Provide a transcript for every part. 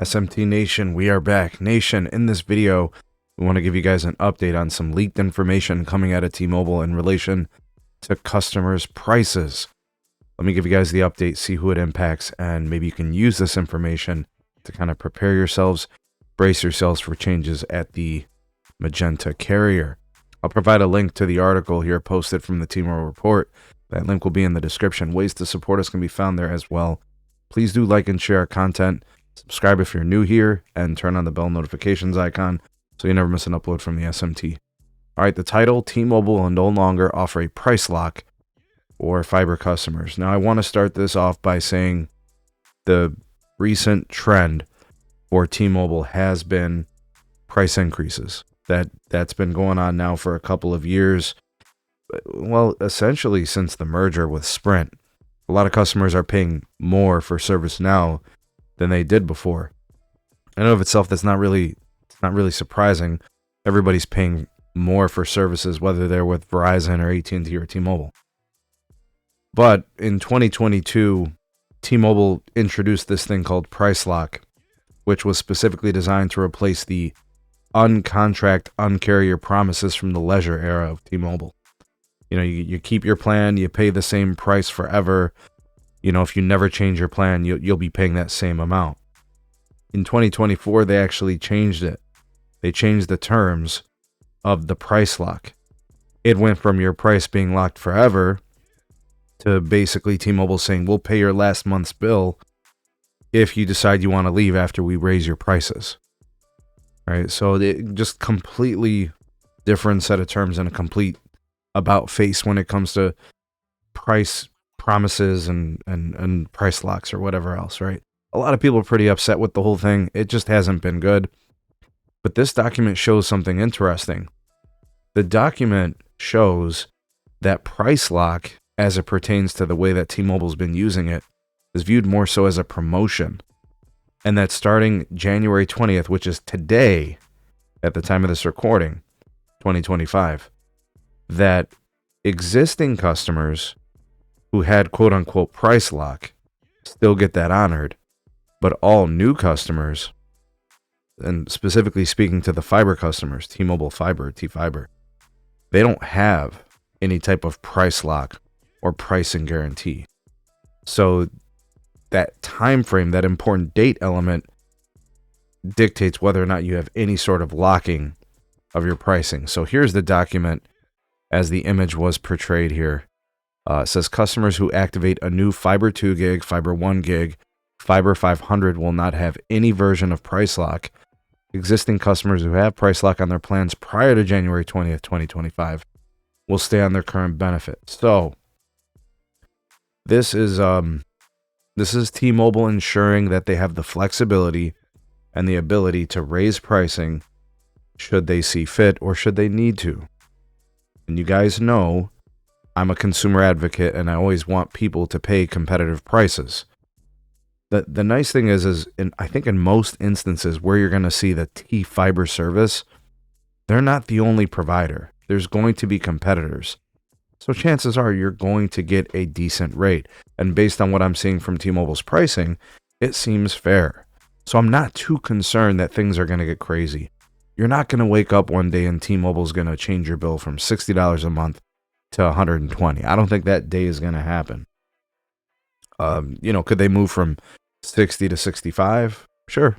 SMT Nation, we are back. Nation, in this video, we want to give you guys an update on some leaked information coming out of T-Mobile in relation to customers' prices. Let me give you guys the update, see who it impacts, and maybe you can use this information to kind of prepare yourselves, brace yourselves for changes at the Magenta carrier. I'll provide a link to the article here posted from the T-Mobile report. That link will be in the description. Ways to support us can be found there as well. Please do like and share our content. Subscribe if you're new here, and turn on the bell notifications icon so you never miss an upload from the SMT. All right, the title, T-Mobile will no longer offer a price lock for fiber customers. Now, I want to start this off by saying the recent trend for T-Mobile has been price increases. That's been going on now for a couple of years. Well, essentially since the merger with Sprint. A lot of customers are paying more for service now than they did before. In and of itself, it's not really surprising. Everybody's paying more for services, whether they're with Verizon or AT&T or T-Mobile. But in 2022, T-Mobile introduced this thing called Price Lock, which was specifically designed to replace the uncontract, uncarrier promises from the leisure era of T-Mobile. You know, you keep your plan, you pay the same price forever. You know, if you never change your plan, you'll be paying that same amount. In 2024, they actually changed it. They changed the terms of the price lock. It went from your price being locked forever to basically T-Mobile saying, we'll pay your last month's bill if you decide you want to leave after we raise your prices. Right? So it just completely different set of terms and a complete about face when it comes to price promises and price locks or whatever else, right? A lot of people are pretty upset with the whole thing. It just hasn't been good. But this document shows something interesting. The document shows that price lock, as it pertains to the way that T-Mobile's been using it, is viewed more so as a promotion. And that starting January 20th, which is today, at the time of this recording, 2025, that existing customers who had quote-unquote price lock still get that honored, but all new customers, and specifically speaking to the fiber customers, T-Mobile Fiber, T-Fiber, they don't have any type of price lock or pricing guarantee. So that time frame, that important date element, dictates whether or not you have any sort of locking of your pricing. So here's the document as the image was portrayed here. It says customers who activate a new Fiber 2 gig, Fiber 1 gig, Fiber 500 will not have any version of price lock. Existing customers who have price lock on their plans prior to January 20th, 2025 will stay on their current benefit. So this is T-Mobile ensuring that they have the flexibility and the ability to raise pricing should they see fit or should they need to. And you guys know I'm a consumer advocate and I always want people to pay competitive prices. The nice thing is I think in most instances where you're going to see the T-Fiber service, they're not the only provider. There's going to be competitors. So chances are you're going to get a decent rate. And based on what I'm seeing from T-Mobile's pricing, it seems fair. So I'm not too concerned that things are going to get crazy. You're not going to wake up one day and T-Mobile's going to change your bill from $60 a month to $120. I don't think that day is going to happen. Could they move from 60 to 65? Sure.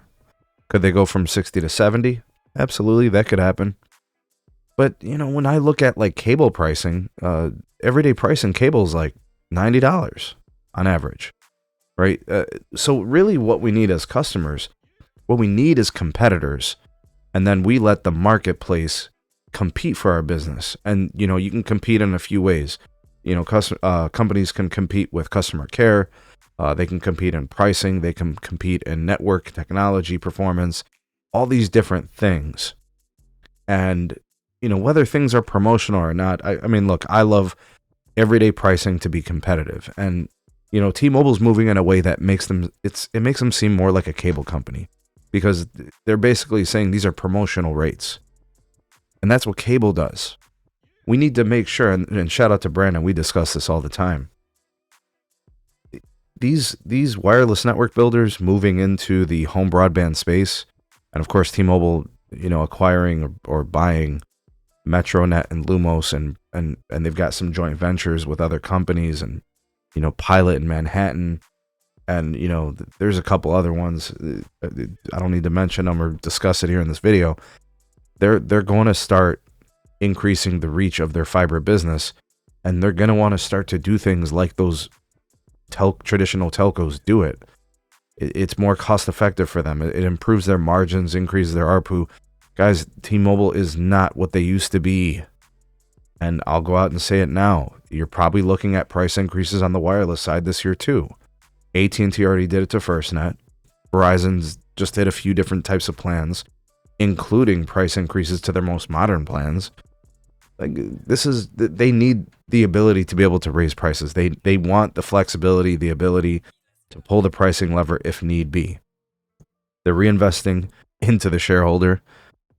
Could they go from 60 to 70? Absolutely, that could happen. But, when I look at like cable pricing, everyday price in cable is like $90 on average, right? So really what we need as customers, what we need is competitors. And then we let the marketplace compete for our business. And, you can compete in a few ways. Companies can compete with customer care. They can compete in pricing. They can compete in network technology performance, all these different things. And, whether things are promotional or not, I mean, look, I love everyday pricing to be competitive. And, T-Mobile's moving in a way that makes them seem more like a cable company, because they're basically saying these are promotional rates. And that's what cable does. We need to make sure, and shout out to Brandon, we discuss this all the time. these wireless network builders moving into the home broadband space, and of course T-Mobile, acquiring or buying Metronet and Lumos, and they've got some joint ventures with other companies, and Pilot in Manhattan, and there's a couple other ones. I don't need to mention them or discuss it here in this video. They're going to start increasing the reach of their fiber business, and they're going to want to start to do things like those traditional telcos do it. It's more cost effective for them. It improves their margins, increases their ARPU. Guys, T-Mobile is not what they used to be. And I'll go out and say it now. You're probably looking at price increases on the wireless side this year too. AT&T already did it to FirstNet. Verizon's just did a few different types of plans, including price increases to their most modern plans. They need the ability to be able to raise prices. They want the flexibility, the ability to pull the pricing lever if need be. They're reinvesting into the shareholder.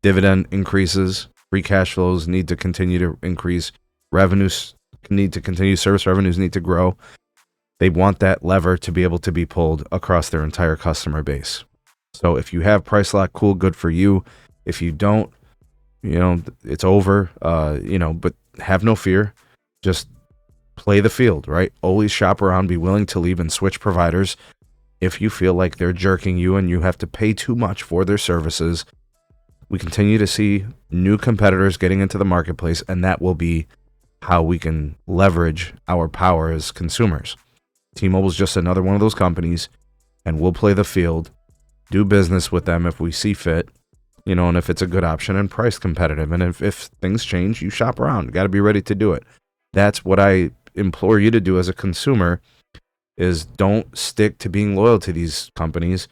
Dividend increases, free cash flows need to continue to increase, revenues need to continue, service revenues need to grow. They want that lever to be able to be pulled across their entire customer base. So if you have price lock, cool, good for you. If you don't, it's over, but have no fear. Just play the field, right? Always shop around, be willing to leave and switch providers if you feel like they're jerking you and you have to pay too much for their services. We continue to see new competitors getting into the marketplace, and that will be how we can leverage our power as consumers. T-Mobile is just another one of those companies, and we'll play the field, do business with them if we see fit, and if it's a good option and price competitive. And if things change, you shop around. You got to be ready to do it. That's what I implore you to do as a consumer, is don't stick to being loyal to these companies.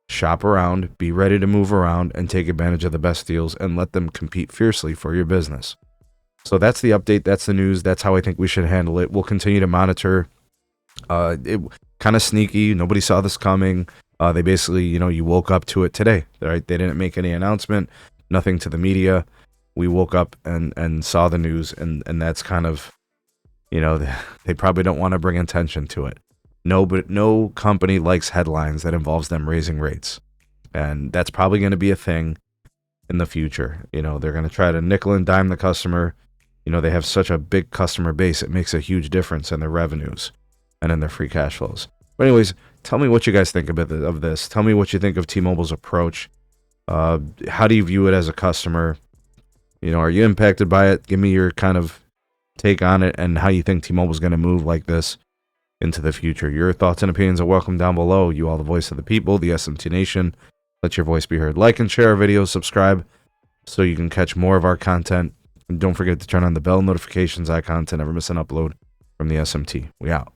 Shop around, be ready to move around, and take advantage of the best deals and let them compete fiercely for your business. So that's the update. That's the news. That's how I think we should handle it. We'll continue to monitor. It kind of sneaky. Nobody saw this coming. They basically, you woke up to it today, right? They didn't make any announcement, nothing to the media. We woke up and saw the news, and that's kind of, they probably don't want to bring attention to it. No company likes headlines that involves them raising rates. And that's probably going to be a thing in the future. They're going to try to nickel and dime the customer. They have such a big customer base. It makes a huge difference in their revenues and in their free cash flows. But anyways, tell me what you guys think of this. Tell me what you think of T-Mobile's approach. How do you view it as a customer? Are you impacted by it? Give me your kind of take on it and how you think T-Mobile's going to move like this into the future. Your thoughts and opinions are welcome down below. You all the voice of the people, the SMT Nation. Let your voice be heard. Like and share our videos. Subscribe so you can catch more of our content. And don't forget to turn on the bell notifications icon to never miss an upload from the SMT. We out.